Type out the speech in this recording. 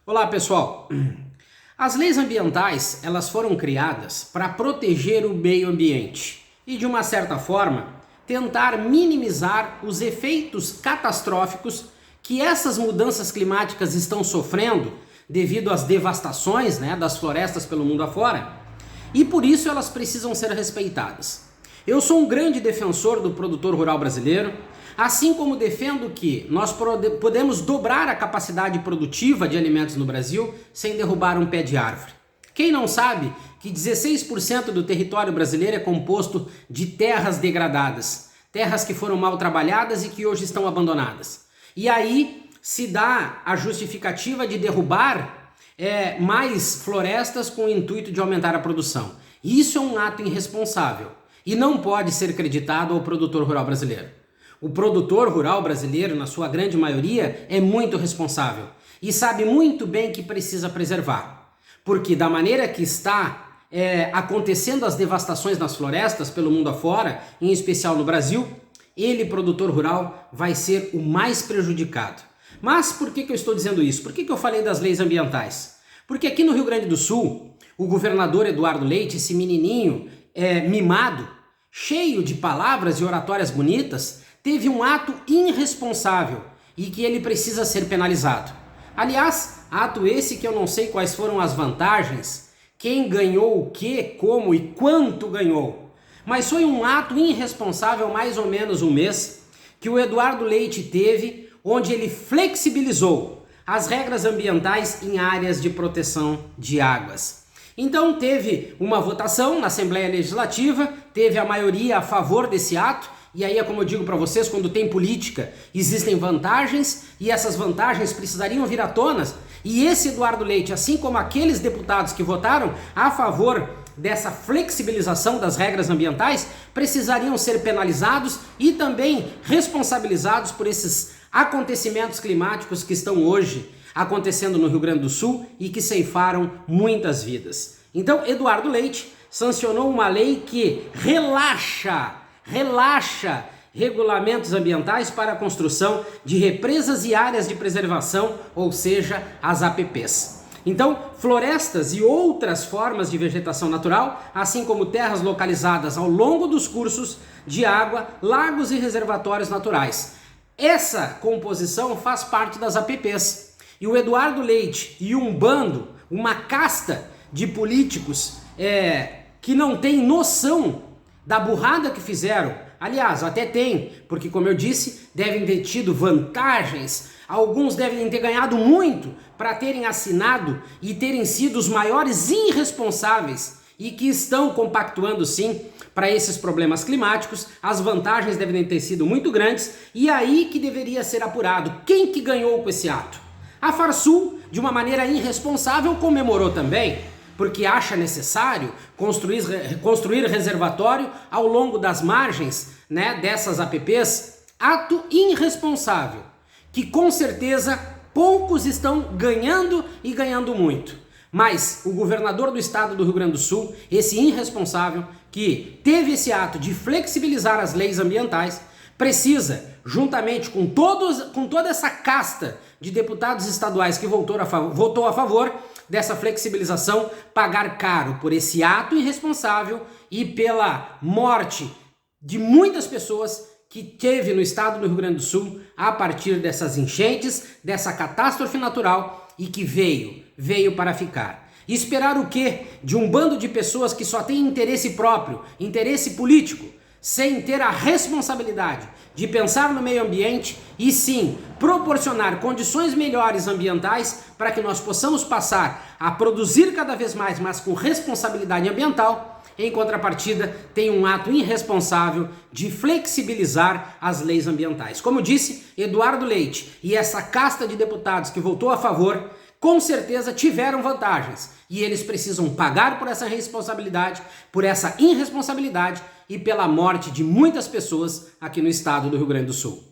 Olá, pessoal. As leis ambientais, elas foram criadas para proteger o meio ambiente e, de uma certa forma, tentar minimizar os efeitos catastróficos que essas mudanças climáticas estão sofrendo devido às devastações, das florestas pelo mundo afora, e por isso elas precisam ser respeitadas. Eu sou um grande defensor do produtor rural brasileiro, assim como defendo que nós podemos dobrar a capacidade produtiva de alimentos no Brasil sem derrubar um pé de árvore. Quem não sabe que 16% do território brasileiro é composto de terras degradadas, terras que foram mal trabalhadas e que hoje estão abandonadas. E aí se dá a justificativa de derrubar mais florestas com o intuito de aumentar a produção. Isso é um ato irresponsável e não pode ser creditado ao produtor rural brasileiro. O produtor rural brasileiro, na sua grande maioria, é muito responsável e sabe muito bem que precisa preservar. Porque da maneira que está acontecendo as devastações nas florestas pelo mundo afora, em especial no Brasil, ele, produtor rural, vai ser o mais prejudicado. Mas por que eu estou dizendo isso? Por que eu falei das leis ambientais? Porque aqui no Rio Grande do Sul, o governador Eduardo Leite, esse menininho mimado, cheio de palavras e oratórias bonitas, teve um ato irresponsável e que ele precisa ser penalizado. Aliás, ato esse que eu não sei quais foram as vantagens, quem ganhou o que, como e quanto ganhou. Mas foi um ato irresponsável mais ou menos um mês que o Eduardo Leite teve, onde ele flexibilizou as regras ambientais em áreas de proteção de águas. Então teve uma votação na Assembleia Legislativa, teve a maioria a favor desse ato, e aí é como eu digo para vocês, quando tem política, existem vantagens, e essas vantagens precisariam vir à tona, e esse Eduardo Leite, assim como aqueles deputados que votaram a favor dessa flexibilização das regras ambientais, precisariam ser penalizados e também responsabilizados por esses acontecimentos climáticos que estão hoje acontecendo no Rio Grande do Sul e que ceifaram muitas vidas. Então, Eduardo Leite sancionou uma lei que relaxa regulamentos ambientais para a construção de represas e áreas de preservação, ou seja, as APPs. Então, florestas e outras formas de vegetação natural, assim como terras localizadas ao longo dos cursos de água, lagos e reservatórios naturais. Essa composição faz parte das APPs. E o Eduardo Leite e um bando, uma casta de políticos que não tem noção da burrada que fizeram, aliás, até tem, porque como eu disse, devem ter tido vantagens, alguns devem ter ganhado muito para terem assinado e terem sido os maiores irresponsáveis e que estão compactuando sim para esses problemas climáticos. As vantagens devem ter sido muito grandes e aí que deveria ser apurado quem que ganhou com esse ato. A Farsul, de uma maneira irresponsável, comemorou também, porque acha necessário construir reservatório ao longo das margens dessas APPs, ato irresponsável, que com certeza poucos estão ganhando e ganhando muito. Mas o governador do estado do Rio Grande do Sul, esse irresponsável que teve esse ato de flexibilizar as leis ambientais, precisa, juntamente com toda essa casta de deputados estaduais que votou a favor dessa flexibilização, pagar caro por esse ato irresponsável e pela morte de muitas pessoas que teve no estado do Rio Grande do Sul a partir dessas enchentes, dessa catástrofe natural e que veio para ficar. E esperar o quê? De um bando de pessoas que só tem interesse próprio, interesse político, sem ter a responsabilidade de pensar no meio ambiente e sim proporcionar condições melhores ambientais para que nós possamos passar a produzir cada vez mais, mas com responsabilidade ambiental. Em contrapartida, tem um ato irresponsável de flexibilizar as leis ambientais. Como disse, Eduardo Leite e essa casta de deputados que votou a favor, com certeza tiveram vantagens e eles precisam pagar por essa responsabilidade, por essa irresponsabilidade e pela morte de muitas pessoas aqui no estado do Rio Grande do Sul.